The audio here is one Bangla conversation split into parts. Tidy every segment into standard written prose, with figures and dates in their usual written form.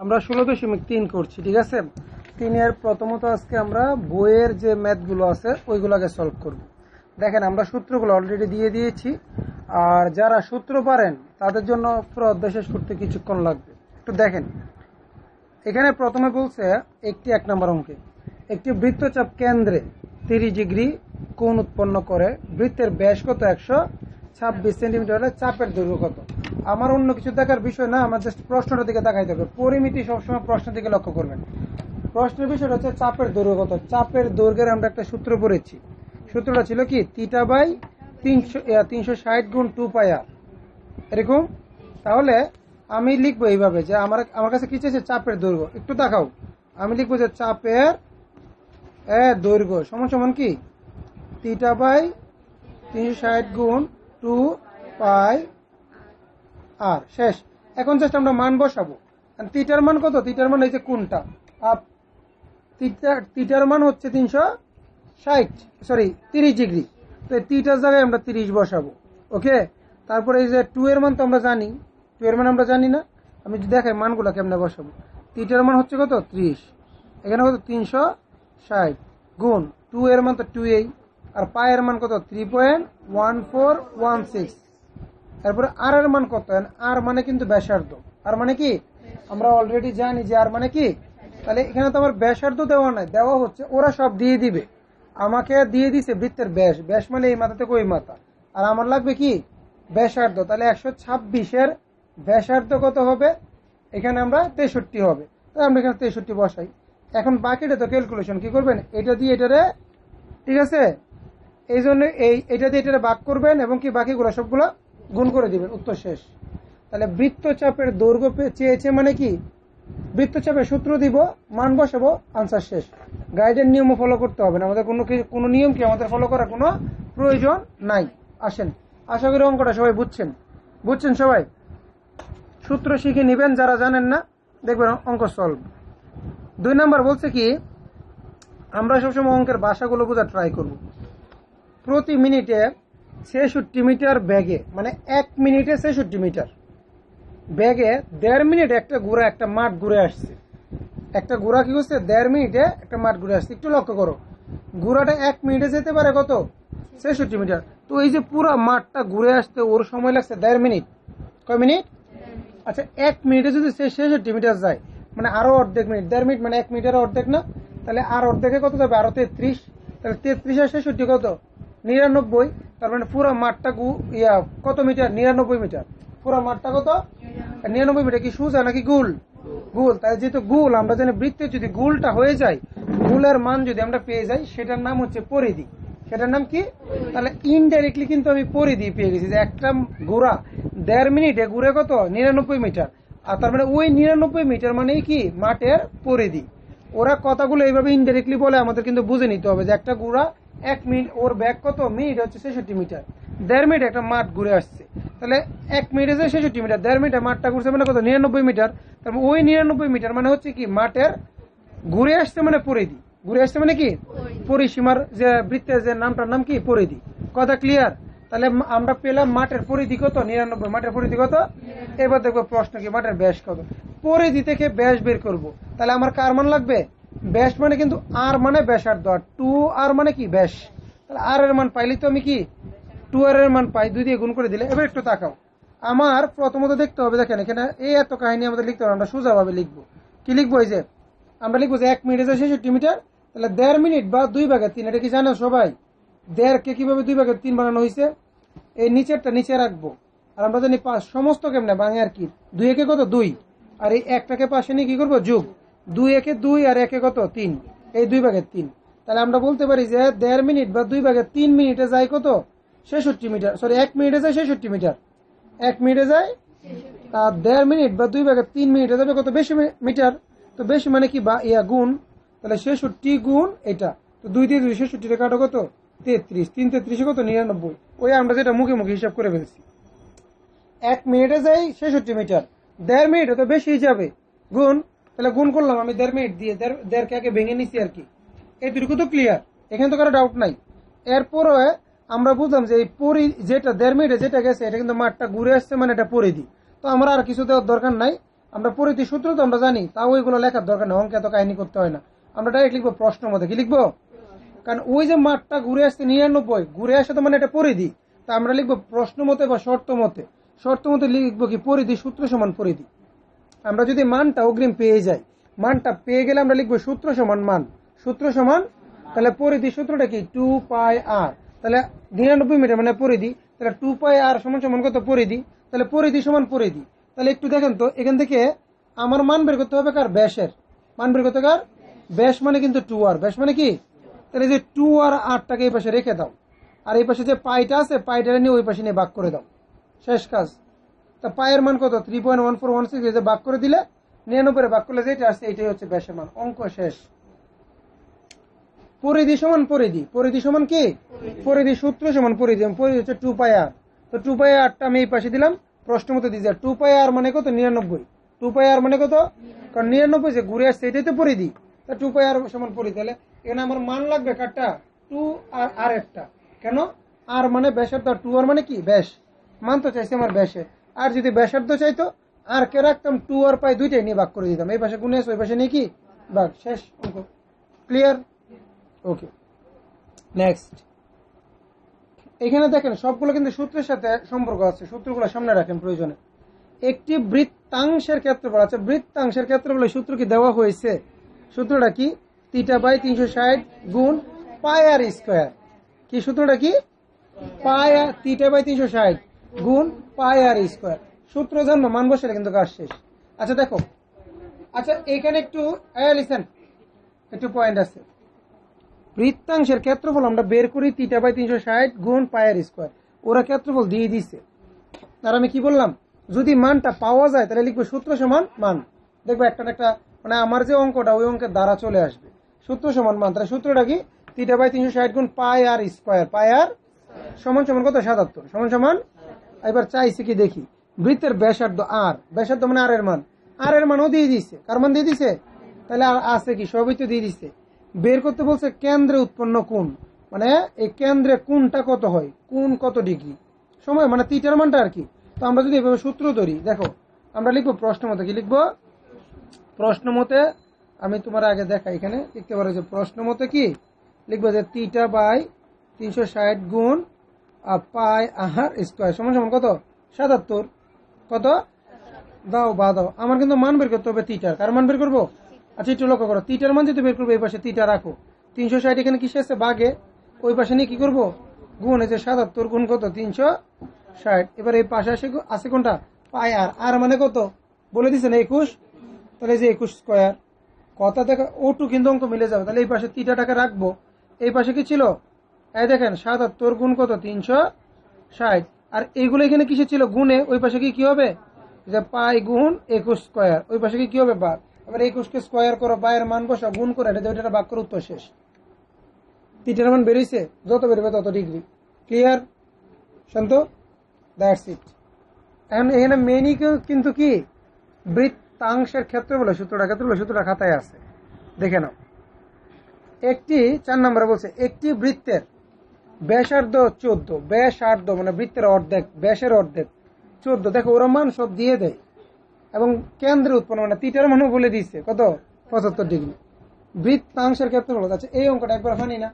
আমরা 16.3 করছি, ঠিক আছে। 3 প্রথমত আজকে আমরা বইয়ের যে ম্যাথগুলো আছে ওইগুলোকে সলভ করব। দেখেন আমরা সূত্রগুলো অলরেডি দিয়ে দিয়েছি, আর যারা সূত্র পারেন তাদের জন্য পুরো অধ্যায় শেষ করতে কিছুক্ষণ লাগবে। একটু দেখেন, এখানে প্রথমে বলছে এক নম্বর অঙ্কে একটি বৃত্তচাপ কেন্দ্রে 30 ডিগ্রি কোণ উৎপন্ন করে, বৃত্তের ব্যাস কত 126 সেন্টিমিটার হলে চাপের দৈর্ঘ্য কত। আমার অন্য কিছু দেখার বিষয় না, আমার জাস্ট প্রশ্নটার দিকে তাকাইতে হবে। পরিমিতি সবসময় প্রশ্নের দিকে লক্ষ্য করবেন। প্রশ্নের বিষয়টা হচ্ছে চাপের দৈর্ঘ্য কত। চাপের দৈর্ঘ্যের আমরা একটা সূত্র পড়েছি, সূত্রটা ছিল কি θ/360 গুণ 2πr এরকম। তাহলে আমি লিখবো এইভাবে যে আমার কাছে কি চাইছে চাপের দৈর্ঘ্য। একটু দেখাও, আমি লিখবো যে চাপের দৈর্ঘ্য সমান সমান কি θ/360 গুণ 2πr শেষ। এখন জাস্ট আমরা মান বসাবো। থিটার মান কত? থিটার মান এই যে কোনটা থিটার মান হচ্ছে 30 ডিগ্রি। তো থিটার জায়গায় আমরা 30 বসাবো। ওকে, তারপরে এই যে 2 এর মান তো আমরা জানি, 2 এর মান আমরা জানি না। আমি যদি দেখাই মানগুলো কেমনে বসাবো। থিটার মান হচ্ছে কত 30, এখানে কত 360 গুণ 2 এর মান তো 2a, আর পাই এর মান কত 3.1416। তারপরে আর এর মান কত? আর মানে কিন্তু ব্যাসার্ধ। আর মানে কি আমরা অলরেডি জানি যে আর মানে কি। তাহলে এখানে তো আমার ব্যাসার্ধ দেওয়া নাই, দেওয়া হচ্ছে ওরা সব দিয়ে দিবে। আমাকে দিয়ে দিছে বৃত্তের ব্যাস, ব্যাস মানে এই মাথা থেকে ওই মাথা, আর আমার লাগবে কি ব্যাসার্ধ। তাহলে 126-এর ব্যাসার্ধ কত হবে? এখানে আমরা 63 হবে। তাহলে আমরা এখানে 63 বসাই। এখন বাকিটা তো ক্যালকুলেশন কি করবেন, এটা দিয়ে এটারে, ঠিক আছে, এই জন্য এটা দিয়ে এটারে ভাগ করবেন এবং কি বাকিগুলো সবগুলো গুণ করে দিবেন, উত্তর শেষ। তাহলে বৃত্তচাপের দৈর্ঘ্য চেয়েছে মানে কি, বৃত্তচাপের সূত্র দিব, মান বসাবো, আনসার শেষ। গাইডের নিয়মও ফলো করতে হবে না, আমাদের কোনো নিয়ম কি আমাদের ফলো করার কোনো প্রয়োজন নাই। আসেন, আশা করি অঙ্কটা সবাই বুঝছেন সবাই। সূত্র শিখে নেবেন, যারা জানেন না দেখবেন অঙ্ক সলভ। 2 নাম্বার বলছে কি, আমরা সবসময় অঙ্কের ভাষাগুলো বোঝার ট্রাই করব। প্রতি মিনিটে 66 মিটার ব্যাগে, মানে 1 মিনিটে 66 মিটার ব্যাগে 1.5 মিনিট একটা ঘোড়া একটা মাঠ ঘুরে আসছে। একটা ঘোড়া কি করছে 1.5 মিনিটে একটা মাঠ ঘুরে আসছে। একটু লক্ষ্য করো, ঘোড়াটা 1 মিনিটে যেতে পারে কত 66 মিটার। তো এই যে পুরো মাঠটা ঘুরে আসতে ওর সময় লাগছে 1.5 মিনিট। কয় মিনিট? আচ্ছা, 1 মিনিটে যদি সে 66 মিটার যায়, মানে আরো অর্ধেক মিনিট। 1.5 মিনিট মানে 1 মিনিটের অর্ধেক না? তাহলে আর অর্ধেকে কত যাবে? আরো 33। তাহলে 33 আর 66 কত? 99। তার মানে পুরো মাঠটা কত মিটার? 99 মিটার। পুরো মাঠটা কত? 99 মিটার। কি সোজা নাকি গুল? গুল। তাহলে যেহেতু গুল, আমরা জানি বৃত্তের যদি গুলটা হয়ে যায়, গুলের মান যদি আমরা পেয়ে যাই, সেটার নাম হচ্ছে পরিধি। সেটার নাম কি? তাহলে ইনডাইরেক্টলি কিন্তু আমি পরিধি পেয়ে গেছি, যে একটা ঘোড়া 1.5 মিনিটে ঘুরে কত 99 মিটার। আর তার মানে ওই 99 মিটার মানে কি মাঠের পরিধি। ওরা কথাগুলো এইভাবে ইনডাইরেক্টলি বলে, আমাদের কিন্তু বুঝে নিতে হবে যে একটা ঘোড়া 1 মিনিট, ওর ব্যাগ কত মিনিট হচ্ছে 66 মিটার। 1.5 মিনিট একটা মাঠ ঘুরে আসছে। তাহলে 1 মিনিটে যে 66 মিটার, 1.5 মিনিটে মাঠটা ঘুরছে মানে কত 99 মিটার। তারপর ওই 99 মিটার মানে হচ্ছে কি মাঠের ঘুরে আসছে মানে পরিধি। ঘুরে আসছে মানে কি পরিসীমার, যে বৃত্তের যে নামটার নাম কি পরিধি। কথা ক্লিয়ার? তাহলে আমরা পেলাম মাঠের পরিধি কত 99। মাঠের পরিধি কত? এবার দেখবো প্রশ্ন কি মাঠের ব্যাস কত। পরিধি থেকে ব্যাস বের করব। তাহলে আমার কার মান লাগবে? ব্যাস মানে কিন্তু আর মানে ব্যাসার্ধ, আর 2 আর মানে কি ব্যাস। তাহলে আর এর মান পাইলে তো আমি কি 2 আর এর মান পাই, 2 দিয়ে গুণ করে দিলে। এবার একটু তাকাও, আমার প্রথমত দেখতে হবে, দেখেন এখানে এই এত কাহিনী আমাদের লিখতে হবে। আমরা সোজাভাবে লিখবো। কি লিখবো? এই যে আমরা লিখবো যে 1 মিনিটে 66 মিটার। তাহলে 1.5 মিনিট বা 2/3, এটা কি জানো সবাই? 1.5 কে কিভাবে 2/3 বানানো হয়েছে? এই নিচেরটা নিচে রাখবো, আর আমরা জানি 5 সমস্ত কেমনে ভাঙে আর কি। 2 একে কত 2, আর এই একটাকে পাশে নিয়ে কি করবো যোগ। 2 একে 2 আর একে কত 3, এই 2/3। তাহলে আমরা বলতে পারি যে 1.5 মিনিট বা 2/3 মিনিটে যায় কত 66 মিটার। 1 মিনিটে যায় 66 মিটার। 1 মিনিটে যায়, আর 1.5 মিনিট বা 2/3 মিনিটে যাবে কত বেশি মিটার। তো বেশি মানে কি গুণ। তাহলে 66 গুণ এটা, তো 2 দিয়ে 66 কাটো কত 33, 3 33 কত 99। ওই আমরা যেটা মুখে মুখে হিসাব করে ফেলছি। 1 মিনিটে যাই 66 মিটার, 1.5 মিনিটে তো বেশি যাবে গুণ। তাহলে গুণ করলাম আমি 1.5 মিনিট দিয়ে, 1.5 কে আগে ভেঙে নিচ্ছি আর কি। এইটুকু তো ক্লিয়ার, এখানে তো কারো ডাউট নাই। এরপরে আমরা বুঝলাম যে এই যেটা 1.5 মিনিটে যেটা গেছে, এটা কিন্তু মাঠটা ঘুরে আসছে মানে এটা পরিধি। তো আমরা আর কিছু দেওয়ার দরকার নাই, আমরা পরিধি সূত্র তো আমরা জানি, তাও ওইগুলো লেখার দরকার নেই, অঙ্কে এত কাহিনী করতে হয় না। আমরা ডাইরেক্ট লিখবো প্রশ্ন মতে। কি লিখবো? কারণ ওই যে মাঠটা ঘুরে আসছে 99, ঘুরে আসে তো মানে এটা পরিধি, তা আমরা লিখবো প্রশ্ন মতে বা শর্ত মতে। শর্ত মতে লিখবো কি পরিধি সূত্র সমান পরিধি। আমরা যদি মানটা অগ্রিম পেয়ে যাই, মানটা পেয়ে গেলে আমরা লিখবো সূত্র সমান মান, সূত্র সমান, তাহলে পরিধি সূত্রটা কি 2πr, তাহলে 99 মিটার মানে পরিধি, তাহলে 2πr সমান সমান কত? পরিধি। তাহলে পরিধি সমান পরিধি। তাহলে একটু দেখেন তো, এখান থেকে আমার মান বের করতে হবে কার? ব্যাসের মান বের করতে। কার? ব্যাস মানে কিন্তু 2r, ব্যাস মানে কি? তাহলে যে 2r, rটাকে এই পাশে রেখে দাও, আর এই পাশে যে পাইটা আছে পাইটা নিয়ে ওই পাশে নিয়ে ভাগ করে দাও, শেষ কাজ। তা পায়ের মান কত? 3.1416, এই যে ভাগ করে দিলে 99 ভাগ করলে যেটা আসছে এটাই হচ্ছে ব্যাসের মান, অঙ্ক শেষ। পরিধি সমান পরিধি, পরিধি সমান কি? পরিধি সূত্র সমান পরিধি, পরিধি হচ্ছে 2πr। তো 2πrটা আমি এই পাশে দিলাম, প্রশ্ন মতো দিয়েছি। 2πr মানে কত? 99। 2πr মানে কত? কারণ 99 যে ঘুরে আসছে এটাই তো পরিধি, তা 2πr সমান পরিধি। তাহলে এখানে আমার মান লাগবে কারটা? 2 আর আর একটা। কেন? আর মানে ব্যাসার্ধ, 2r মানে কি? ব্যাস। মান তো চাইছে আমার ব্যাসে, আর যদি ব্যাসার্ধ চাইতো আর কে রাখতাম 2r পাই দুইটাই নিয়ে ভাগ করে দিতাম, এই পাশে গুণে ওই পাশে নিয়ে কি ভাগ, শেষ অঙ্ক। ক্লিয়ার? ওকে, নেক্সট। এখানে দেখেন সবগুলো কিন্তু সূত্রের সাথে সম্পর্ক আছে, সূত্রগুলো সামনে রাখেন প্রয়োজনে। একটি বৃত্তাংশের ক্ষেত্রফল, আচ্ছা বৃত্তাংশের ক্ষেত্রফলের সূত্র কি দেওয়া হয়েছে? সূত্রটা কি? θ/360 গুণ πr স্কয়ার। কি সূত্রটা কি? θ/360 গুণ πr স্কয়ার। সূত্র জানবো, মান বসালে কিন্তু কাজ শেষ। আচ্ছা দেখো, আচ্ছা এখানে একটু লিসেন, একটু পয়েন্ট আছে। বৃত্তাংশের ক্ষেত্রফল আমরা বের করি θ/360 গুণ πr স্কয়ার, ওরা ক্ষেত্রফল দিয়ে দিছে। আর আমি কি বললাম? যদি মানটা পাওয়া যায় তাহলে লিখবো সূত্র সমান মান। দেখবো একটা একটা মানে আমার যে অঙ্কটা ওই অঙ্কের দ্বারা চলে আসবে, সূত্র সমান মান। তাহলে সূত্রটা কি? θ/360 গুণ πr স্কয়ার, πr সমান সমান কত? 77 সমান সমান। এবার চাইছি কি দেখি, বৃত্তের ব্যাসার্ধ আর, ব্যাসার্ধ মানে আর এর মান, আর এর মানও দিয়ে দিছে। কার মান দিয়ে দিছে? তাহলে আর আছে কি? সবই তো দিয়ে দিছে। বের করতে বলছে কেন্দ্রে উৎপন্ন কোণ, মানে এই কেন্দ্রে কোণটা কত হয়, কোণ কত ডিগ্রি সময়, মানে থিটার মানটা আর কি। তো আমরা যদি এভাবে সূত্র ধরি, দেখো আমরা লিখবো প্রশ্ন মতে। কি লিখবো? প্রশ্ন মতে আমি তোমার আগে দেখা এখানে লিখতে পারো যে প্রশ্ন মতে কি লিখবো যে θ/360 গুণ πr স্কয়ার সমান সমান কত? 77। কত? দাও বা দাও, আমার কিন্তু মান বের করতে হবে থিটার। কার মান বের করবো? আচ্ছা একটু লক্ষ্য করো, থিটার মান যদি বের করবো এই পাশে থিটা রাখো, 360 এখানে কিসে আছে? বাঘে। ওই পাশে নিয়ে কি করবো? গুণ, এই যে 77 গুণ কত? 360। এবার এই পাশে আছে কোনটা? πr, আর মানে কত বলে দিচ্ছেন? 21। তাহলে এই যে 21 স্কয়ার, কথা দেখা ওটু কিন্তু অঙ্ক মিলে যাবে। তাহলে এই পাশে থিটাটাকে রাখবো, এই পাশে কি ছিল? এই দেখেন 77 গুণ কত? 360। আর এইগুলো এখানে কিসে ছিল? গুণে। ওই পাশে কি হবে? যে পাই গুণ 21 স্কয়ার, ওই পাশে কি হবে? বাঘ। এবার 21কে স্কয়ার করো, বাইয়ের মান বসা, গুণ করে এটা ভাগ করে উত্তর শেষ। থিটার মান বেরিয়েছে, যত বেরোবে তত ডিগ্রি। ক্লিয়ার? শান্ত? That's it. এখন এখানে মেনই কিন্তু কি বৃত্তাংশের ক্ষেত্রফলের সূত্রটা খাতায় আছে, দেখে নাও। একটি 4 নম্বরে বলছে একটি বৃত্তের ব্যাসার্ধ 14, ব্যাসার্ধ মানে বৃত্তের অর্ধেক, ব্যাসের অর্ধেক 14। দেখো ওরা মান সব দিয়ে দেয়, এবং কেন্দ্রে উৎপন্ন মানে থিটার মানও বলে দিচ্ছে কত? 75 ডিগ্রি। বৃত্তাংশের ক্ষেত্রফল, আচ্ছা এই অঙ্কটা একবার ফানি না।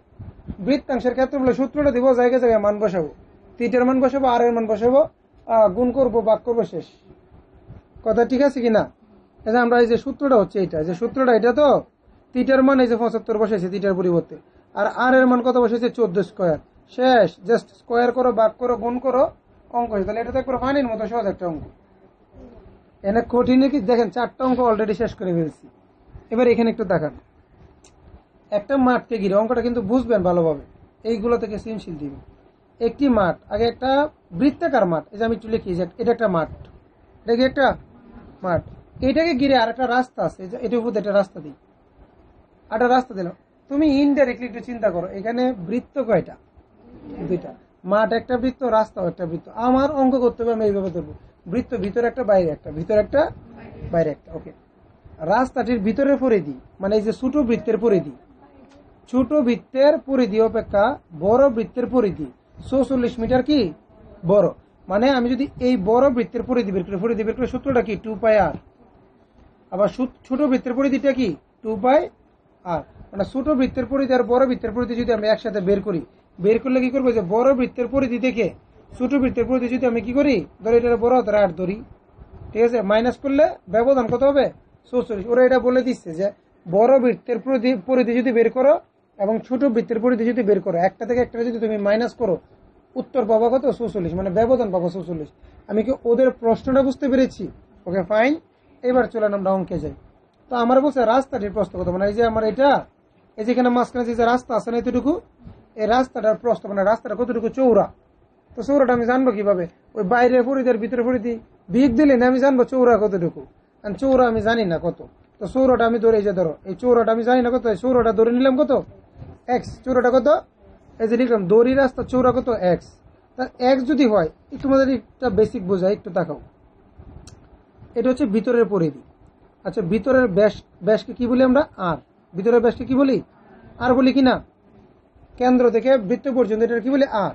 বৃত্তাংশের ক্ষেত্রফলের সূত্রটা দিব, জায়গায় জায়গায় মান বসাবো, থিটার মান বসাবো, আর এর মান বসাবো, গুণ করবো, ভাগ করবো, শেষ। কথা ঠিক আছে কিনা? এই যে আমরা এই যে সূত্রটা হচ্ছে এইটা, যে সূত্রটা এটা তো থিটার মান এই যে 75 বসেছে থিটার পরিবর্তে, আর এর মান কত বসেছে? 14 স্কয়ার, শেষ। জাস্ট স্কয়ার করো, ভাগ করো, গুণ করো, অঙ্ক হয়েছে। তাহলে এটা তো একবার ফানির মতো সহজ একটা অঙ্ক। এনে কঠিন কি দেখেন, 4টা অঙ্ক অলরেডি শেষ করে ফেলছি। এবার এখানে একটু দেখান, একটা মাঠকে ঘিরে, অঙ্কটা কিন্তু বুঝবেন ভালোভাবে, এইগুলো থেকে সৃজনশীল দিবেন। একটি মাঠ, আগে একটা বৃত্তাকার মাঠ, এই যে আমি একটু লিখি যে এটা একটা মাঠ, এটা কি একটা মাঠ, এটাকে ঘিরে আর একটা রাস্তা আছে, এটার উপর একটা রাস্তা দিই, একটা রাস্তা দিলাম। তুমি ইনডাইরেক্টলি একটু চিন্তা করো, এখানে বৃত্ত কয়টা? 2টা। মাঠ একটা বৃত্ত, রাস্তাও একটা বৃত্ত। আমার অঙ্ক করতে হবে, আমি এইভাবে ধরবো, বৃত্ত ভিতরে একটা, বাইরে একটা, ভিতরে একটা, বাইরে একটা। ওকে, রাস্তাটির ভিতরের পরিধি মানে এই যে ছোট বৃত্তের পরিধি, ছোট বৃত্তের পরিধি অপেক্ষা বড় বৃত্তের পরিধি 44 মিটার কি বড়। মানে আমি যদি এই বড় বৃত্তের পরিধি বের করে সূত্রটা কি? 2πr। আবার ছোট বৃত্তের পরিধিটা কি 2 পাই আর, মানে ছোট বৃত্তের পরিধি আর বড় বৃত্তের পরিধি যদি আমি একসাথে বের করি, বের করলে কি করবো যে বড় বৃত্তের পরিধি থেকে ছোট বৃত্তের পরিধি যদি আমি কি করি, ধরো এটা বড় হাতের 8 ধরি, ঠিক আছে, মাইনাস করলে ব্যবধান কত হবে 44। ওরা এটা বলে দিচ্ছে যে বড় বৃত্তের পরিধি যদি বের করো এবং ছোট বৃত্তের পরিধি যদি বের করো, একটা থেকে একটা যদি তুমি মাইনাস করো, উত্তর পাবা কত 44, মানে ব্যবধান পাবো 44। আমি কি ওদের প্রশ্নটা বুঝতে পেরেছি? Okay fine. এবার চলেন আমরা অঙ্কে যাই। তো আমার বলছে রাস্তাটির প্রস্থ কত, মানে এই যে আমার এটা, এই যেখানে মাঝখানে যে রাস্তা আছে না এতটুকু, এই রাস্তাটার প্রস্থ মানে রাস্তাটা কতটুকু চৌড়া। তো চৌড়াটা আমি জানবো কিভাবে? ওই বাইরের পরিধি আর ভিতরের পরিধি বিয়োগ দিলে না আমি জানবো চৌড়া কতটুকু। কারণ চৌড়া আমি জানি না কত, তো চৌড়াটা আমি ধরে, এই যে ধরো এই চৌড়াটা আমি জানি না কত, চৌড়াটা ধরে নিলাম কত এক্স। চৌড়াটা কত? এই যে লিখলাম দড়ি রাস্তা চৌড়া কত এক্স। তার এক্স যদি হয়, তোমাদের একটা বেসিক বোঝাই, একটু দেখাও। এটা হচ্ছে ভিতরের পরিধি। আচ্ছা, ভিতরের ব্যাসকে কি বলি আমরা? আর। ভিতরের ব্যাসকে কি বলি? আর বলি কি না? কেন্দ্র থেকে বৃত্ত পর্যন্ত এটা কি বলি? আর।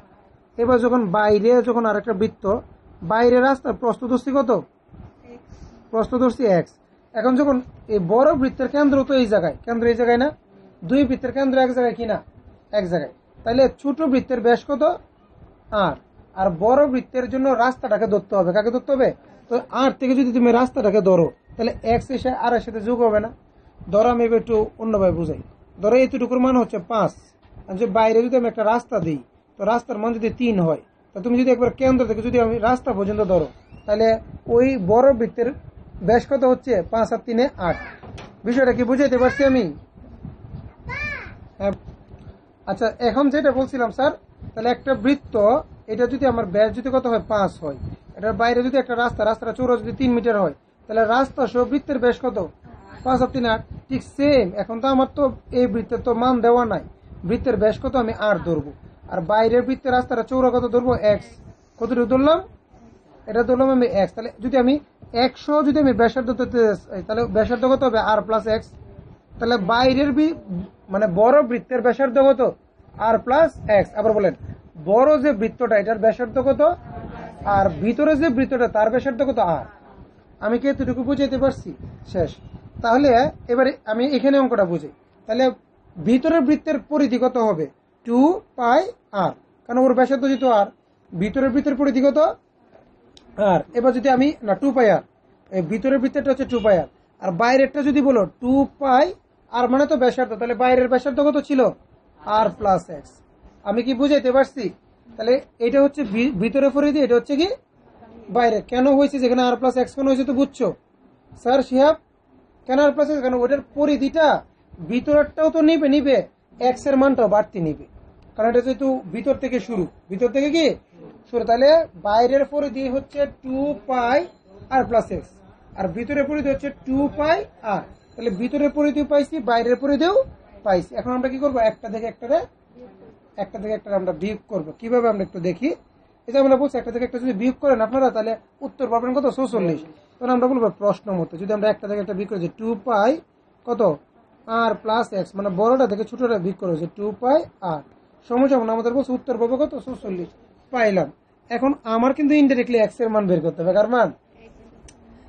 এবার যখন বাইরে, যখন আরেকটা বৃত্ত, বাইরে রাস্তার প্রস্থ ধরছি কত? প্রস্থ ধরছি এক্স। এখন যখন এই বড় বৃত্তের কেন্দ্র তো এই জায়গায়, কেন্দ্র এই জায়গায় না, দুই বৃত্তের কেন্দ্র এক জায়গায় কি না? এক জায়গায়। তাহলে ছোট বৃত্তের ব্যাস কত? আর। আর বড় বৃত্তের জন্য রাস্তাটাকে ধরতে হবে, কাকে ধরতে হবে? তো আর থেকে যদি তুমি রাস্তাটাকে ধরো, তাহলে এক্স এসে আর এর সাথে যোগ হবে না। ধরো আমি এবার একটু অন্যভাবে বুঝাই। ধরো এতটুকুর মান হচ্ছে 5, আর যে বাইরে যদি আমি একটা রাস্তা দিই, তো রাস্তার মান যদি 3 হয়, তো তুমি যদি একবার কেন্দ্র থেকে যদি আমি রাস্তা পর্যন্ত ধরো, তাহলে ওই বড় বৃত্তের ব্যাস কত হচ্ছে? 5 আর 3 8। বিষয়টা কি বুঝাইতে পারছি আমি? হ্যাঁ। আচ্ছা, এখন যেটা বলছিলাম স্যার, তাহলে একটা বৃত্ত, এটা যদি আমার ব্যাস যদি কত হয়? 5 হয়, এটার বাইরে যদি একটা রাস্তাটা চৌড়া যদি 3 মিটার হয়, তাহলে রাস্তা সহ বৃত্তের ব্যাস কত? 5 আর 3 8। ঠিক সেম, এখন তো আমার তো এই বৃত্তের তো মান দেওয়া নাই, বৃত্তের ব্যাস কত আমি আর ধরবো, আর বাইরের বৃত্তের রাস্তাটা চৌড়া কত ধরবো? এক্স। কতটুকু ধরলাম? এটা ধরলাম আমি এক্স। তাহলে যদি আমি 100 যদি আমি ব্যাসার্ধ ধরতে চাই, তাহলে ব্যাসার্ধ কত হবে? আর প্লাস এক্স। তাহলে বাইরের মানে বড় বৃত্তের ব্যাসার্ধ কত? আর প্লাস এক্স। আবার বলেন, বড় যে বৃত্তটা এটার ব্যাসার্ধ কত, আর ভিতরে যে বৃত্তটা তার ব্যাসার্ধ কত? আর। আমি কি এতটুকু বুঝাইতে পারছি? শেষ। তাহলে এবারে আমি এখানে অঙ্কটা বুঝি। তাহলে ভিতরের বৃত্তের পরিধি কত হবে? 2 পাই আর, কারণ ওর ব্যাসার্ধ যেহেতু আর, ভিতরের বৃত্তের পরিধি কত? আর। এবার যদি আমি না 2 পাই আর, এই ভিতরের বৃত্তেরটা হচ্ছে 2 পাই আর, আর বাইরেরটা যদি বলো 2 পাই আর, মানে তো ব্যাসার্ধ, তাহলে বাইরের ব্যাসার্ধ কত ছিল? আর প্লাস এক্স। আমি কি বুঝাইতে পারছি? তাহলে এটা হচ্ছে ভিতরের পরিধি, এটা হচ্ছে কি বাইরে। কেন হয়েছে যেখানে আর প্লাস এক্স কেন হয়েছে তো বুঝছো স্যার শিহাব? কেন আর প্লাস এক্স? কেন ওটার পরিধিটা ভিতরেরটাও তো নিবে এক্স এর মানটাও বাড়তি নিবে, কারণ এটা যেহেতু ভিতর থেকে শুরু, ভিতর থেকে কি শুরু। তাহলে বাইরের পরিধি হচ্ছে 2 পাই আর প্লাস এক্স, আর ভিতরের পরিধি হচ্ছে 2 পাই আর। তাহলে ভিতরের পরিধিও পাইছি, বাইরের পরিধিও পাইছি। এখন আমরা কি করবো? একটা থেকে একটা আমরা বিয়োগ করবো। কিভাবে আমরা একটু দেখি। এই যে আমরা বলছি একটা থেকে একটা যদি বিয়োগ করেন আপনারা, তাহলে উত্তর পাবেন কত? 46। তখন আমরা বলবো প্রশ্ন মতো, যদি আমরা একটা থেকে একটা বিয়োগ করি যে 2 পাই কত আর প্লাস এক্স, মানে বড়টা থেকে ছোটটা বিয়োগ করে হচ্ছে 2 পাই আর, সমান আমাদের বলছে উত্তর পাবো কত? 46 পাইলাম। এখন আমার কিন্তু ইনডাইরেক্টলি এক্স এর মান বের করতে হবে, কার মান?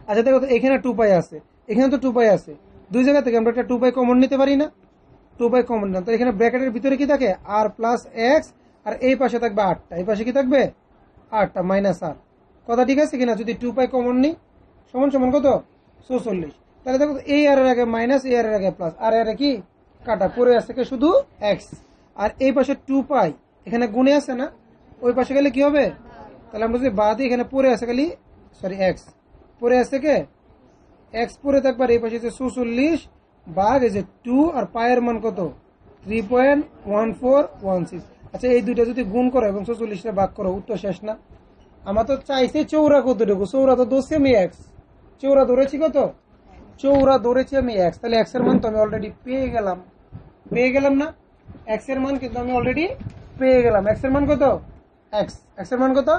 আচ্ছা দেখো, এখানে 2 পাই আছে, এখানে তো 2 পাই আছে, দুই জায়গা থেকে আমরা একটা 2 পাই কমন নিতে পারি না? 2 পাই কমন না, তো এখানে ব্র্যাকেটের ভিতরে কি থাকে? আর প্লাস এক্স, আর এই পাশে থাকবে 8টা, এই পাশে কি থাকবে? 8টা মাইনাস আর। কথা ঠিক আছে কিনা? যদি 2 পাই কমন নিই, সমান কত? 46। তাহলে দেখো, এই আর এর আগে মাইনাস, এই আর এর আগে প্লাস, আর এর কি কাটা পরে আছে কি শুধু এক্স। আর এই পাশে 2 পাই এখানে গুণে আছে না, ওই পাশে গেলে কি হবে? তাহলে আমরা যদি বাদ দিই, এখানে পরে আছে খালি এক্স, পরে আছে কে এক্স পরে থাকবে, আর এই পাশে 46 ভাগ এই যে 2, আর পায়ের মান কত? 3.1416। আচ্ছা, এই দুইটা যদি গুণ করো এবং 46টা ভাগ করো, উত্তর শেষ না? আমার তো চাইছে চৌড়া কতটুকু, চৌড়া তো ধরছি আমি এক্স, চৌড়া ধরেছি কত? চৌড়া ধরেছি আমি এক্স। তাহলে এক্স এর মান তো আমি অলরেডি পেয়ে গেলাম না? এক্স এর মান কিন্তু আমি অলরেডি পেয়ে গেলাম। এক্স এর মান কত? এক্স এর মান কত?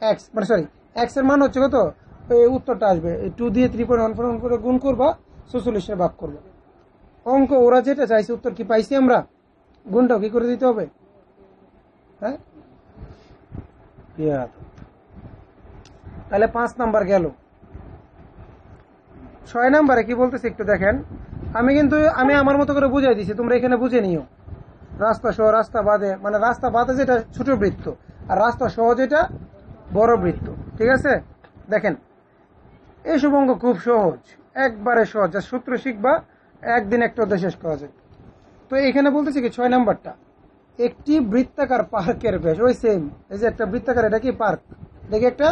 এক্স মানে সরি, এক্স এর মান হচ্ছে কত? এই উত্তরটা আসবে 2 দিয়ে 3.14 করে গুণ করবা, 46 ভাগ করবো। অঙ্ক ওরা যেটা চাইছে উত্তর কি পাইছি আমরা? গুণটাও কি করে দিতে হবে? হ্যাঁ, তাহলে 5 নাম্বার গেল। 6 নম্বরে কি বলতেছি একটু দেখেন। আমি আমার মতো করে বুঝাই দিছি, তোমরা এখানে বুঝে নিও। রাস্তা সহ রাস্তা বাদে, মানে রাস্তা বাদে যেটা ছোট বৃত্ত, আর রাস্তা সহ যেটা বড় বৃত্ত। ঠিক আছে, দেখেন এইসব অঙ্ক খুব সহজ, একবারে সহজ, যা সূত্র শিখবা একদিন একটা অধ্যায় শেষ করা যায়। তো এখানে বলতেছি কি 6 নাম্বারটা, একটি বৃত্তাকার পার্কের ব্যাস, ওই সেম, এই যে একটা বৃত্তাকার, এটা কি পার্ক, দেখি একটা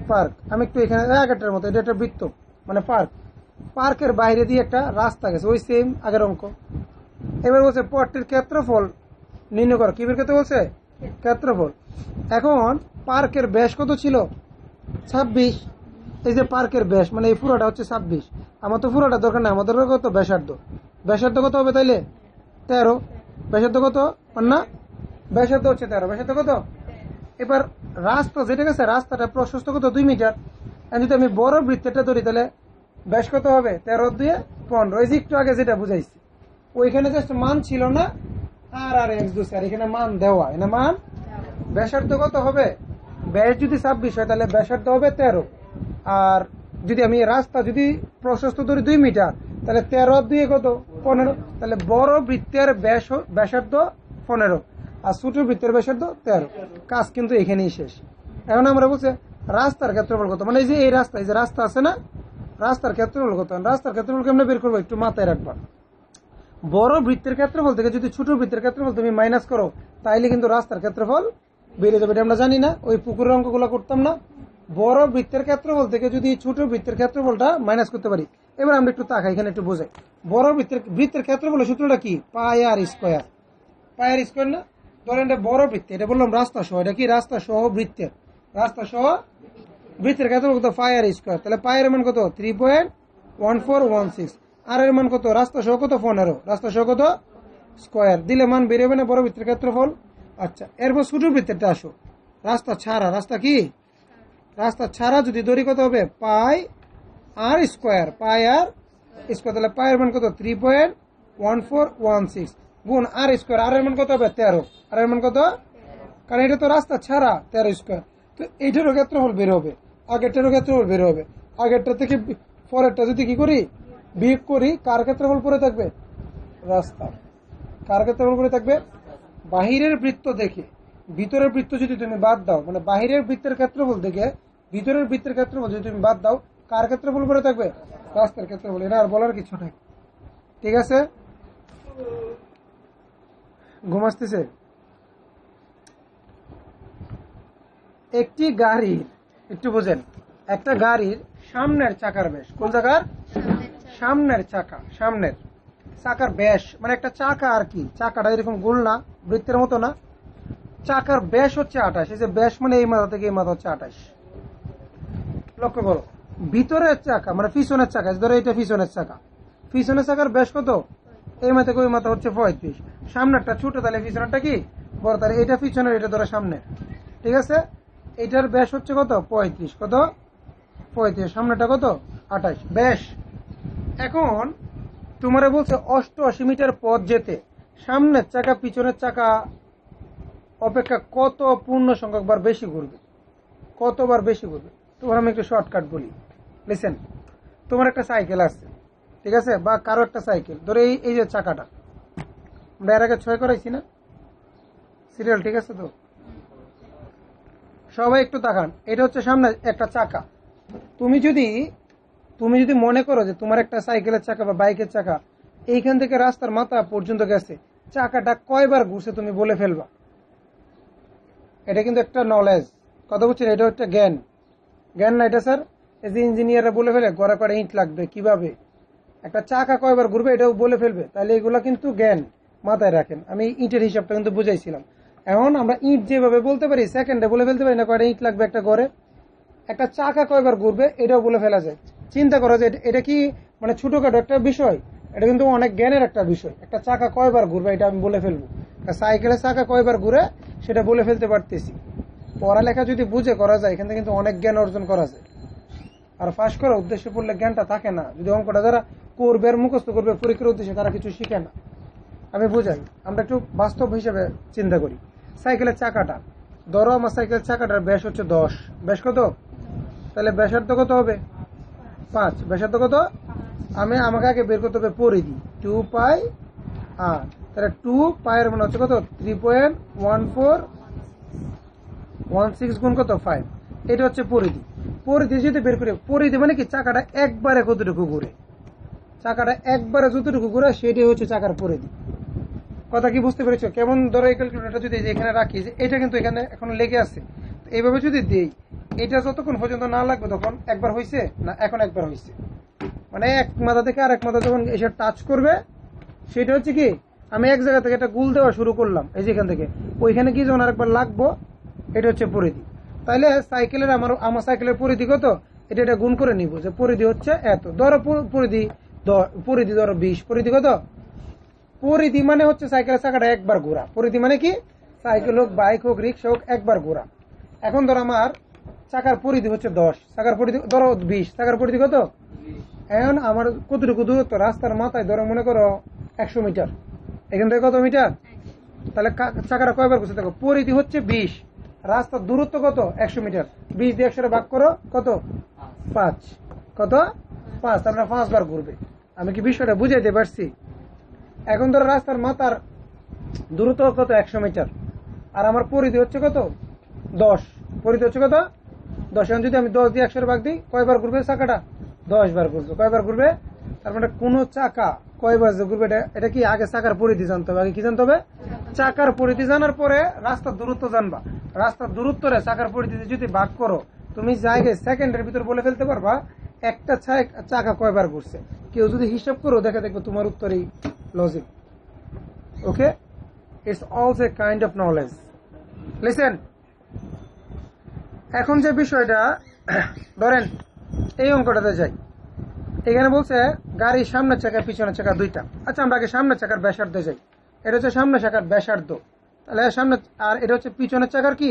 পার্ক, আমি একটু এখানে আগেরটার মতো, এটা একটা বৃত্ত মানে পার্ক, পার্কের বাইরে দিয়ে একটা রাস্তা গেছে, ওই সেম আগের অঙ্ক। এবার বলছে পথটির ক্ষেত্রফল নির্ণয় করো, কি বের করতে বলছে? ক্ষেত্রফল। এখন পার্কের ব্যাস কত ছিল? 26। এই যে পার্কের ব্যাস মানে এই পুরোটা হচ্ছে 26, আমার তো পুরোটা দরকার নেই, আমাদের কত ব্যাসার্ধ, ব্যাসার্ধ কত হবে তাইলে 13, ব্যাসার্ধ কত না, ব্যাসার্ধ হচ্ছে 13, ব্যাসার্ধ কত? এবার রাস্তা যেটা গেছে, রাস্তাটা প্রশস্ত কত 2 মিটার, যদি আমি বড় বৃত্তটা ধরি তাহলে ব্যাস কত হবে 13 দিয়ে 15, এই যে একটু আগে যেটা বুঝাইছি ওইখানে জাস্ট মান ছিল না, আর এক্স দুই, আর এখানে মান দেওয়া, এখানে মান। ব্যাসার্ধ কত হবে? ব্যাস যদি 26 হয় তাহলে ব্যাসার্ধ হবে 13, আর যদি আমি রাস্তা যদি প্রশস্ত ধরি 2 মিটার তাহলে 13 দিয়ে কত 15, তাহলে বড় বৃত্তের ব্যাসার্ধ 15 আর ছোট বৃত্তের ব্যাসার্ধ 13। কাজ কিন্তু এখানেই শেষ। এখন আমরা বলছি রাস্তার ক্ষেত্রফল কত, মানে এই যে এই যে রাস্তা আছে না, রাস্তার ক্ষেত্রফল কত, রাস্তার ক্ষেত্রফল কেমন বের করবো একটু মাথায় রাখবা। বড় বৃত্তের ক্ষেত্রফল থেকে যদি ছোট বৃত্তের ক্ষেত্রফল তুমি মাইনাস করো তাইলে কিন্তু রাস্তার ক্ষেত্রফল বেড়ে যাবে, এটা আমরা জানি না, ওই পুকুরের অঙ্কগুলো করতাম না। বড় বৃত্তের ক্ষেত্রফল থেকে যদি ছোট বৃত্তের ক্ষেত্রফলটা মাইনাস করতে পারি। এবার আমরা একটু তাকাই, এখানে একটু বোঝাই। বড় বৃত্তের ক্ষেত্রফলের সূত্রটা কি? পাই আর স্কোয়ার, পাই আর স্কোয়ার না। ধরেন এটা বড় বৃত্ত, এটা বললাম রাস্তা সহ, এটা কি রাস্তা সহ বৃত্তের, রাস্তা সহ বৃত্তের ক্ষেত্রফল কত? পাই আর স্কোয়ার, তাহলে পাই এর মান কত? 3.1416, আর এর মান কত? রাস্তা সহ কত? 15, রাস্তা সহ কত? স্কোয়ার দিলে মান বেরোবে না বড় বৃত্তের ক্ষেত্রফল। আচ্ছা, এরপর ছোট বৃত্তেরটা আসো, রাস্তা ছাড়া, রাস্তা কি রাস্তা ছাড়া যদি দড়ি কত হবে? পাই আর স্কোয়ার, পাই আর স্কোয়ার, তাহলে পাই এর মান কত? 3.1416 গুণ আর স্কোয়ার, আর এর মান কত হবে? 13, আর এর মান কত? কারণ এটা তো রাস্তা ছাড়া 13 স্কোয়ার, তো এইটারও ক্ষেত্রফল বের হবে, আগেরটারও ক্ষেত্রফল বের হবে। আগেরটা থেকে পরেরটা যদি কি করি বিয়োগ করি, কার ক্ষেত্রফল পরে থাকবে? রাস্তা। কার ক্ষেত্রফল পরে থাকবে? বাহিরের বৃত্ত দেখে ভিতরের বৃত্ত যদি তুমি বাদ দাও, মানে বাহিরের বৃত্তের ক্ষেত্রফল দেখে ভিতরের বৃত্তের ক্ষেত্রফল যদি তুমি বাদ দাও, কার ক্ষেত্রফল পরে থাকবে? রাস্তার ক্ষেত্রফল। এটা আর বলার কিছু নাই, ঠিক আছে? ঘুম আসতেছে? একটি গাড়ির, একটু বোঝেন, একটা গাড়ির সামনের চাকার ব্যাস, কোন চাকার? সামনের চাকা, সামনের চাকার ব্যাস, মানে একটা চাকা আর কি, চাকাটা এরকম গোল না, বৃত্তের মতো না, চাকার ব্যাস হচ্ছে 28, এই যে ব্যাস মানে এই মাথা থেকে এই মাথা হচ্ছে 28। লক্ষ্য করো, ভিতরের চাকা মানে পিছনের চাকা, ধরো এটা পিছনের চাকা, পিছনের চাকার ব্যাস কত? এই মাথা থেকে ওই মাথা হচ্ছে 35, সামনেরটা ছোট তাহলে পিছনেরটা কি বড়, তাহলে এটা পিছনের, এটা ধরো সামনে, ঠিক আছে? এটার ব্যাস হচ্ছে কত? 35, কত? 35, সামনেটা কত? 28 ব্যাস। এখন তোমারে বলছে 88 মিটার পথ যেতে সামনের চাকা পিছনের চাকা অপেক্ষা কত পূর্ণ সংখ্যক বার বেশি ঘুরবে, কতবার বেশি ঘুরবে? তোমার আমি একটু শর্টকাট বলি, লিসেন। তোমার একটা সাইকেল আছে, ঠিক আছে, বা কারো একটা সাইকেল, ধরে এই যে চাকাটা আমরা এর আগে 6 করাইছি না সিরিয়াল, ঠিক আছে? তো সবাই একটু তাকান, এটা হচ্ছে সামনে একটা চাকা। তুমি যদি মনে করো যে তোমার একটা সাইকেলের চাকা বা বাইকের চাকা এইখান থেকে রাস্তার মাথা পর্যন্ত গেছে, চাকাটা কয়বার ঘুরছে তুমি বলে ফেলবা। এটা কিন্তু একটা নলেজ, কথা বলছেন, এটা একটা জ্ঞান, জ্ঞান না এটা স্যার? এই যে ইঞ্জিনিয়াররা বলে ফেলে গড়া করে ইট লাগবে কিভাবে, একটা চাকা কয়বার ঘুরবে এটাও বলে ফেলবে, তাহলে এগুলো কিন্তু জ্ঞান, মাথায় রাখেন। আমি ইটের হিসাবটা কিন্তু বুঝাইছিলাম। এখন আমরা ইট যেভাবে বলতে পারি সেকেন্ডে বলে ফেলতে পারি না কয়টা ইট লাগবে একটা ঘরে, একটা চাকা কয়বার ঘুরবে এটাও বলে ফেলা যায়। চিন্তা করো যে এটা কি মানে ছোটখাটো একটা বিষয়, এটা কিন্তু অনেক জ্ঞানের একটা বিষয়। একটা চাকা কয়বার ঘুরবে এটা আমি বলে ফেলবো, সাইকেলের চাকা কয়বার ঘুরে সেটা বলে ফেলতে পারতেছি। পড়ালেখা যদি বুঝে করা যায় এখান থেকে কিন্তু অনেক জ্ঞান অর্জন করা যায়। আর পাশ করার উদ্দেশ্যে পড়লে জ্ঞানটা থাকে না, যদি অঙ্কটা যারা করবে আর মুখস্থ করবে পরীক্ষার উদ্দেশ্যে তারা কিছু শিখে না। আমি বুঝাই, আমরা একটু বাস্তব হিসেবে চিন্তা করি। সাইকেলের চাকাটা ধরো, আমার সাইকেলের চাকাটার ব্যাস হচ্ছে 10, ব্যাস কত? তাহলে ব্যাসার্ধ কত হবে? 5, ব্যাসার্ধ কত? আমাকে আগে বের করতে হবে পরিধি 2 পাই আর, তাহলে 2 পায়ের মানে হচ্ছে কত? 3.1416 গুণ কত? 5। এটা হচ্ছে পরিধি। পরিধি যদি বের করে, পরিধি মানে কি চাকাটা একবারে কতটুকু ঘুরে, চাকাটা একবারে যতটুকু ঘুরে সেটাই হচ্ছে চাকার পরিধি। কথা কি বুঝতে পেরেছো? কেমন ধরো এই ক্যালকুলেটরটা যদি এখানে রাখি, যে এটা কিন্তু এখানে এখন লেগে আছে, এইভাবে যদি দেই, এটা যতক্ষণ পর্যন্ত না লাগবে তখন একবার হয়েছে না, এখন একবার হয়েছে, মানে এক মাথা থেকে আরেক মাথা যখন এসে টাচ করবে, সেটা হচ্ছে কি আমি এক জায়গা থেকে একটা গুল দেওয়া শুরু করলাম, এই যে এখান থেকে ওইখানে কি যখন আরেকবার লাগবো, এটা হচ্ছে পরিধি। তাইলে সাইকেলের আমার সাইকেলের পরিধি কত, এটা গুণ করে নিব, যে পরিধি হচ্ছে এত। ধরো পরিধি ধরো 20, পরিধি কত? পরিধি মানে হচ্ছে সাইকেলের চাকাটা একবার ঘোরা। পরিধি মানে কি সাইকেল হোক, বাইক হোক, রিক্সা হোক, একবার ঘোরা। এখন ধরো আমার চাকার পরিধি হচ্ছে 10, চাকার পরিধি ধরো 20, চাকার পরিধি কত? এখন আমার কতটুকু দূরত্ব, রাস্তার মাথায় ধরো মনে করো 100 মিটার, এখান থেকে কত মিটার? তাহলে চাকাটা কয়বার ঘুরছে দেখো, পরিধি হচ্ছে 20, রাস্তার দূরত্ব কত? 100 মিটার। 20 দিয়ে 100 ভাগ করো, কত? 5। কত? 5, তার মানে 5 বার ঘুরবে। আমি কি বিষয়টা বুঝাইতে পারছি? এখন ধরো রাস্তার মাথার দূরত্ব কত? 100 মিটার, আর আমার পরিধি হচ্ছে কত? 10। পরিধি হচ্ছে কত? 10। এখন যদি আমি 10 দিয়ে 100 ভাগ দিই, কয়বার ঘুরবে চাকাটা? 10 বার ঘুরবে। কয়বার ঘুরবে? তার মানে কোন চাকা কয়বার যে ঘুরবে, এটা কি আগে চাকার পরিধি জানতে হবে। আগে কি জানতে হবে? চাকার পরিধি জানার পরে রাস্তার দূরত্ব জানবা। রাস্তার দূরত্বরে চাকার পরিধি যদি ভাগ করো, তুমি জায়গায় সেকেন্ডের ভিতর বলে ফেলতে পারবা একটা চাকা কয়বার ঘুরছে। কেউ যদি হিসাব করো দেখবে তোমার উত্তরই logic. Okay, it's also a kind of knowledge. Listen, এখন যে বিষয়টা ধরেন এই অঙ্কটাতে যাই, এখানে বলছে গাড়ির সামনের চাকা পিছনের চাকা দুইটা। আচ্ছা, আমরা আগে সামনের চাকার ব্যাসার্ধে যাই। এটা হচ্ছে সামনের চাকার ব্যাসার্ধ, তাহলে সামনে, আর এটা হচ্ছে পিছনের চাকার কি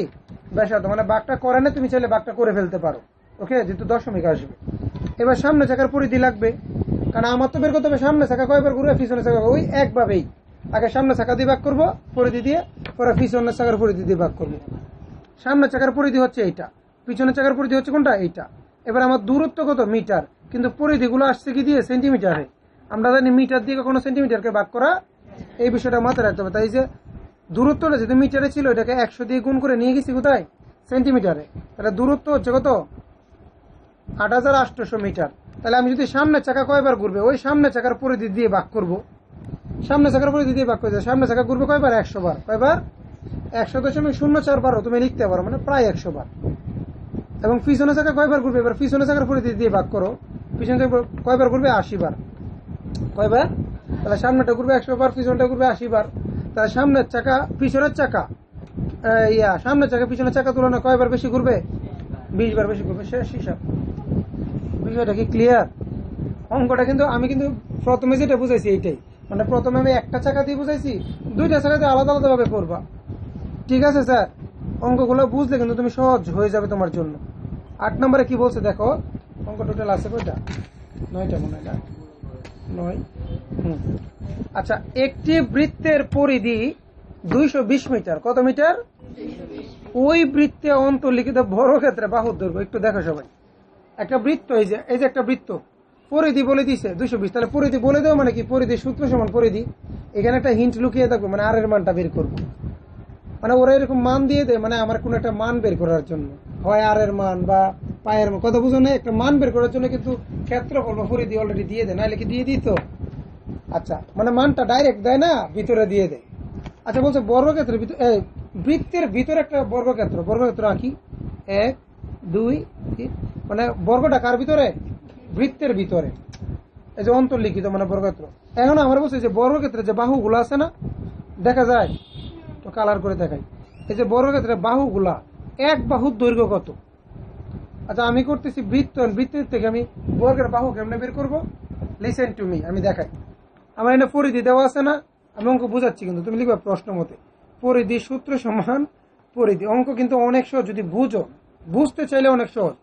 ব্যাসার্ধ, মানে বাঘটা করে না, তুমি চাইলে বাঘটা করে ফেলতে পারো। ওকে, যেহেতু দশমিক আসবে। এবার সামনে চাকার পরিধি লাগবে, কারণ আমার তো বের করতে হবে সামনে চাকা কয়বার ঘুরবে, পিছনের চাকা ওই একভাবেই। আগে সামনে চাকা দিয়ে ভাগ করবো পরিধি দিয়ে, পরে পিছনের চাকার পরিধি দিয়ে ভাগ করবো। সামনের চাকার পরিধি হচ্ছে এইটা, পিছনের চাকার পরিধি হচ্ছে কোনটা? এইটা। এবার আমার দূরত্ব কত? মিটার, কিন্তু পরিধিগুলো আসছে কি দিয়ে? সেন্টিমিটারে। আমরা জানি মিটার দিয়ে কখনো সেন্টিমিটারকে ভাগ করা, এই বিষয়টা মাথায় রাখতে হবে। তাই যে দূরত্বটা যেহেতু মিটারে ছিল, এটাকে 100 দিয়ে গুণ করে নিয়ে গেছি কোথায়? সেন্টিমিটারে। তাহলে দূরত্ব হচ্ছে কত? 8800 মিটার। তাহলে আমি যদি সামনের চাকা কয়বার ঘুরবে, ওই সামনের চাকার পরিধি দিয়ে ভাগ করব। সামনের চাকার পরিধি দিয়ে ভাগ করে, সামনের চাকা ঘুরবে কয়বার? 100 বার। কয়বার? 100.04 বারও তুমি লিখতে পারো, মানে প্রায় 100 বার। এবং পিছনের চাকা কয়বার ঘুরবে, এবার পিছনের চাকার পরিধি দিয়ে ভাগ করো, পিছনে কয়বার ঘুরবে? 80 বার। কয়বার? তাহলে সামনেটা ঘুরবে 100 বার, পিছনটা ঘুরবে 80 বার। তাহলে সামনের চাকা পিছনের চাকা সামনের চাকা পিছনের চাকা তুলনায় কয়বার বেশি ঘুরবে? 20 বার বেশি ঘুরবে। শেষ হিসাব। বিষয়টা কি ক্লিয়ার? অঙ্কটা কিন্তু আমি কিন্তু প্রথমে যেটা বুঝাইছি এইটাই, মানে প্রথমে আমি একটা চাকা দিয়ে বুঝাইছি, দুইটা চাকা দিয়ে আলাদা আলাদা ভাবে করবা। ঠিক আছে স্যার? অঙ্কগুলো বুঝলে কিন্তু তুমি সহজ হয়ে যাবে তোমার জন্য। 8 নম্বরে কি বলছে দেখো, অঙ্ক টোটাল আছে কয়টা? 9টা মনে হয় না? 9। আচ্ছা, একটি বৃত্তের পরিধি 220 মিটার। কত মিটার? ওই বৃত্তে অন্তর্লিখিত বর্গক্ষেত্রে বাহুর দৈর্ঘ্য একটু দেখো সবাই। একটা বৃত্ত, এই যে একটা বৃত্ত, পরিধি বলে দিছে 220। তাহলে পরিধি বলে দেও মানে কি? পরিধি সূত্র সমান পরিধি। এখানে একটা হিন্ট লুকিয়ে থাকবে, মানে আর এর মানটা বের করবো। মানে ওরা এরকম মান দিয়ে দেয়, মানে আমার কোন একটা মান বের করার জন্য, হয় আর এর মান বা পায়ের মান, কথা বুঝো না? একটা মান বের করার জন্য কিন্তু ক্ষেত্রফল বা পরিধি অলরেডি দিয়ে দেয়, নাহলে কি দিয়ে দিত? আচ্ছা, মানে মানটা ডাইরেক্ট দেয় না, ভিতরে দিয়ে দেয়। আচ্ছা, বলছে বর্গক্ষেত্রের ভিতরে, বৃত্তের ভিতরে একটা বর্গক্ষেত্র আঁকি। 1 2 3, মানে বর্গটা কার ভিতরে? বৃত্তের ভিতরে। এই যে অন্তর্লিখিত মানে বর্গক্ষেত্র। এখন আমরা বলছি যে বর্গক্ষেত্রে যে বাহুগুলো আছে না, দেখা যায় তো কালার করে দেখাই। এই যে বর্গক্ষেত্রের বাহুগুলা, এক বাহুর দৈর্ঘ্য কত? আচ্ছা, আমি করতেছি বৃত্তের থেকে আমি বর্গের বাহু কেমনে বের করবো? লিসেন টু মি, আমি দেখাই। আমার এখানে পরিধি দেওয়া আছে না, আমি অঙ্ক বুঝাচ্ছি, কিন্তু তুমি লিখবে প্রশ্ন মতে পরিধি সূত্র সমান পরিধি। অঙ্ক কিন্তু অনেক সহজ, যদি বুঝতে চাইলে অনেক সহজ,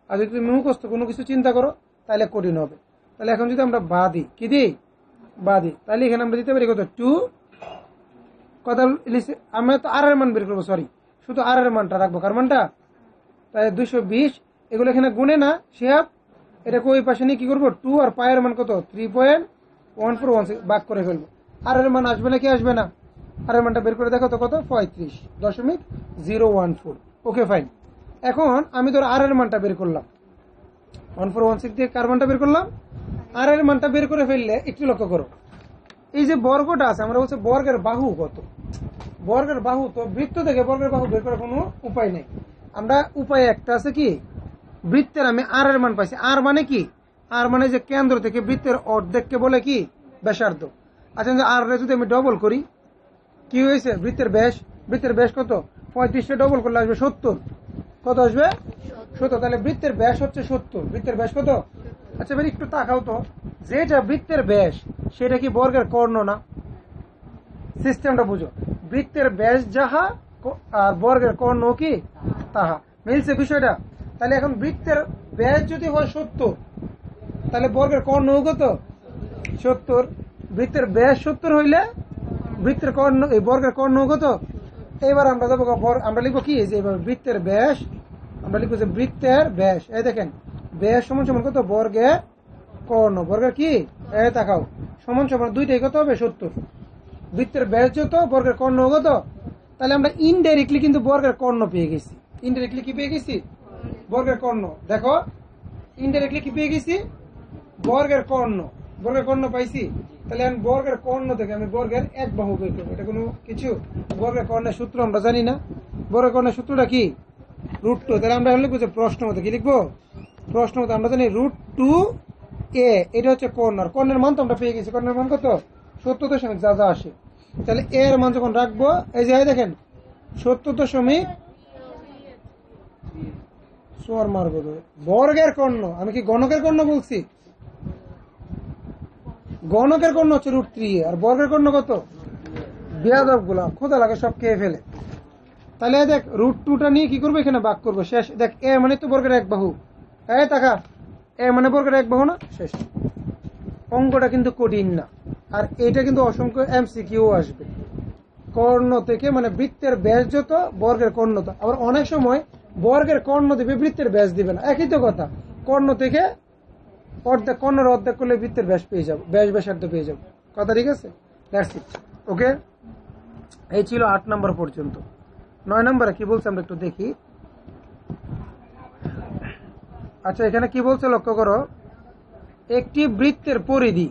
আর যদি তুমি মুখস্থ কোনো কিছু চিন্তা করো তাহলে কঠিন হবে। তাহলে এখন যদি আমরা বাদি, কি দিই? বাদি, তাহলে এখানে আমরা দিতে পারি কত? 2। কথা আমরা তো আর এর মান বের করবো, সরি, শুধু আর এর মানটা রাখবো, কার মানটা? তাই 220। এগুলো এখানে গুনে না, শিহাব এটাকে ওই পাশে নিয়ে কি করবো, 2 আর পায়ের মান কত 3.1416 ভাগ করে ফেলবো। আর এর মান আসবে না কি আসবে না? আর এর মানটা বের করে দেখো তো কত, 35.014। Okay fine. এখন আমি ধর আর এর মানটা বের করলাম, 1416 দিয়ে কার মানটা বের করলাম, আর এর মানটা বের করে ফেললে একটু লক্ষ্য করো, এই যে বর্গটা আছে আমরা বলছি বর্গের বাহু কত, বর্গের বাহু, তো বৃত্ত থেকে বর্গের বাহু বের করার কোনো উপায় নেই। আমরা উপায় একটা আছে কি, বৃত্তের আমি আর এর মান পাইছি, আর মানে কি, আর মানে যে কেন্দ্র থেকে বৃত্তের অর্ধেককে বলে কি ব্যাসার্ধ। আচ্ছা আর যদি আমি ডবল করি কি হয়েছে, বৃত্তের ব্যাস, বৃত্তের ব্যাস কত 35 ডবল করলে আসবে 70, কত আসবে 70, তাহলে বৃত্তের ব্যাস হচ্ছে 70, বৃত্তের ব্যাস কত। আচ্ছা এবার একটু তাকাও তো, যেটা বৃত্তের ব্যাস সেটা কি বর্গের কর্ণ না, সিস্টেমটা বুঝো, বৃত্তের ব্যাস যাহা আর বর্গের কর্ণ কি তাহা, মিলছে বিষয়টা। তাহলে এখন বৃত্তের ব্যাস যদি হয় 70, তাহলে বর্গের কর্ণ কত 70, বৃত্তের ব্যাস 70 হইলে বৃত্তের কর্ণ এই বর্গের কর্ণ কত। এবার আমরা যাবো আমরা লিখবো কি, যে এবার বৃত্তের ব্যাস আমরা লিখবো যে বৃত্তের ব্যাস, এই দেখেন ব্যাস সমান সমান কত বর্গের কর্ণ, বর্গের কি এই তাকাও সমান সমান দুইটাই কত হবে 70, বৃত্তের ব্যাস যত বর্গের কর্ণ কত। তাহলে আমরা ইনডাইরেক্টলি কিন্তু বর্গের কর্ণ পেয়ে গেছি, ইনডাইরেক্টলি কি পেয়ে গেছি, বর্গের কর্ণ। দেখো ইনডাইরেক্টলি কি পেয়ে গেছি, বর্গের কর্ণ, বর্গের কর্ণ পাইছি। তাহলে আমি বর্গের কর্ণ থেকে আমি বর্গের এক বাহু বের করবো, এটা কোনো কিছু, বর্গের কর্ণের সূত্র আমরা জানি না, বর্গের কর্ণের সূত্রটা কি √2। তাহলে আমরা লিখবো যে প্রশ্ন মতো কি লিখবো, প্রশ্ন মতো আমরা জানি √2a, এটা হচ্ছে কর্ণের, কর্ণের মান তো আমরা পেয়ে গেছি, কর্ণের মান কত 70 যা যা আসে। তাহলে এর মান যখন রাখবো, এই যে দেখেন 70 সোয়ার মারবো, বর্গের কর্ণ, আমি কি গণকের কর্ণ বলছি, গণকের কর্ণ হচ্ছে √3a, আর বর্গের কর্ণ কত, বেয়াদব গুলা খোদা লাগে সব খেয়ে ফেলে। তাহলে দেখ √2টা নিয়ে কি করবো, এখানে ভাগ করবো, শেষ। দেখ এ মানে তো বর্গের এক বাহু, এই টাকা এ মানে বর্গের এক বাহু না, শেষ। অঙ্কটা কিন্তু কঠিন না, আর এটা কিন্তু অসংখ্য এমসিকিউ আসবে। কর্ণ থেকে মানে বৃত্তের ব্যাস যত বর্গের কর্ণ তো, আবার অনেক সময় বর্গের কর্ণ দিবে বৃত্তের ব্যাস দিবে না, একই তো কথা, কর্ণ থেকে অর্ধেক, কর্ণের অর্ধেক করলে বৃত্তের ব্যাস পেয়ে যাবো, ব্যাস ব্যাসার্ধ পেয়ে যাবো, কথা ঠিক আছে, দ্যাটস ইট। ওকে, এই ছিল 8 নম্বর পর্যন্ত। 9 নম্বরে কি বলছে আমরা একটু দেখি। আচ্ছা এখানে কি বলছে লক্ষ্য করো, একটি বৃত্তের পরিধি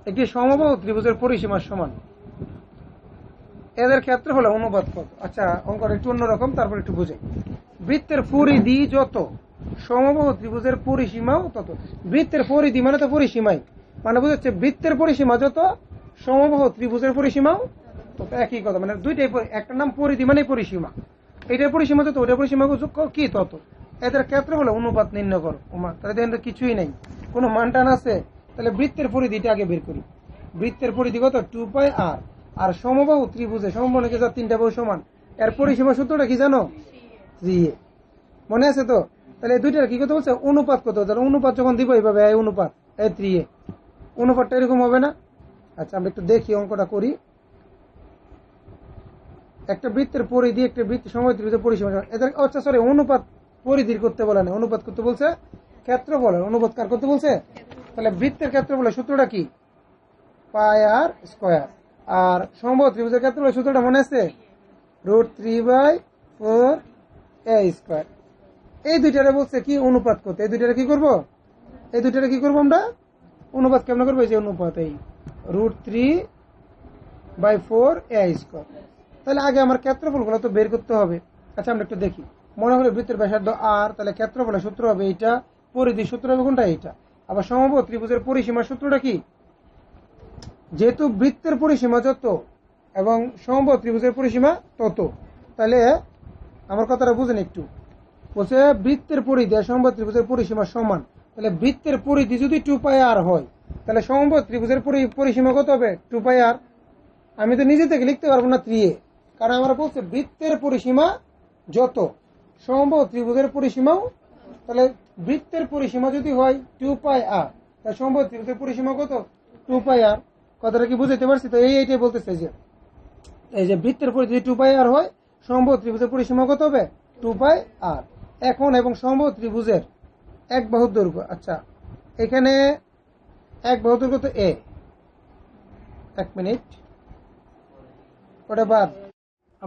একটি সমবাহু ত্রিভুজের পরিসীমার সমান, এদের ক্ষেত্রে হলো অনুপাত কত। আচ্ছা অঙ্কটা একটু অন্যরকম, তারপর একটু বুঝে, বৃত্তের পরিধি যত সমবাহু ত্রিভুজের পরিসীমাও তত, বৃত্তের পরিধি মানে তো পরিসীমাই, মানে বুঝাচ্ছে বৃত্তের পরিসীমা যত সমবাহু ত্রিভুজের পরিসীমাও তত, একই কথা, মানে দুইটাই, একটা নাম পরিধি মানে পরিসীমা, এটার পরিসীমা যত ওটার পরিসীমা কি তত, এদের ক্ষেত্রে হলো অনুপাত নির্ণয় করো। তাহলে দেখেন তো কিছুই নেই, কোনো মানটান আছে, তাহলে বৃত্তের পরিধিটা আগে বের করি, বৃত্তের পরিধি কত 2πr, আর সমবাহু ত্রিভুজে সমবাহু যা 3টা বাহু সমান, এর পরিসীমা সূত্রটা কি জানো 3a, মনে আছে তো। তাহলে এই দুইটার কি কত বলছে, অনুপাত কত, তাহলে অনুপাত যখন দিব এইভাবে এই অনুপাত এই 3a, অনুপাতটা এরকম হবে না। আচ্ছা আমরা একটু দেখি অঙ্কটা করি, একটা বৃত্তের পরিধি একটা বৃত্ত সমবাহু ত্রিভুজের পরিসীমা, এদের আচ্ছা সরি অনুপাত পরিধির করতে বলে না, অনুপাত করতে বলছে ক্ষেত্রফলের, অনুপাত কার করতে বলছে, তাহলে বৃত্তের ক্ষেত্রফলের সূত্রটা কি πr², আর সমবাহু ত্রিভুজের ক্ষেত্রফলের সূত্রটা মনে আছে √3/4a²। এই দুইটারে বলছে কি অনুপাত করতে, এই দুইটারে কি করব, এই দুইটারে কি করব আমরা অনুপাত কেমন করবো, এই যে অনুপাত এই √3/4a²। তাহলে আগে আমার ক্ষেত্রফলগুলো তো বের করতে হবে। আচ্ছা আমরা একটু দেখি, মনে হলো বৃত্তের ব্যাসার্ধ আর, তাহলে ক্ষেত্রফলের সূত্র হবে এইটা, পরিধির সূত্র হবে কোনটা এইটা। আবার সমবাহু ত্রিভুজের পরিসীমার সূত্রটা কি, যেহেতু বৃত্তের পরিসীমা যত এবং সমবাহু ত্রিভুজের পরিসীমা তত, তাহলে আমার কথাটা বুঝেন একটু, বলছে বৃত্তের পরিধি আর সমবাহু ত্রিভুজের পরিসীমা সমান, তাহলে বৃত্তের পরিধি যদি 2πr হয়, তাহলে সমবাহু ত্রিভুজের পরিসীমা কত হবে 2πr। আমি তো নিজে থেকে লিখতে পারবো না 3a, কারণ আমরা বলছে বৃত্তের পরিসীমা যত সমবাহু ত্রিভুজের পরিসীমাও, তাহলে বৃত্তের পরিসীমা যদি হয় 2πr, তাহলে সমবাহু ত্রিভুজের পরিসীমা কত 2πr। কথাটা কি বুঝাইতে পারছি তো, এইটাই বলতেছে যে এই যে বৃত্তের পরিধি 2πr হয়, সমবাহু ত্রিভুজের পরিসীমা কত হবে 2πr। এখন এবং সমবাহু ত্রিভুজের এক বাহুর দৈর্ঘ্য, আচ্ছা এখানে এক বাহুর দৈর্ঘ্য তো এ, 1 মিনিট, ওটা বাদ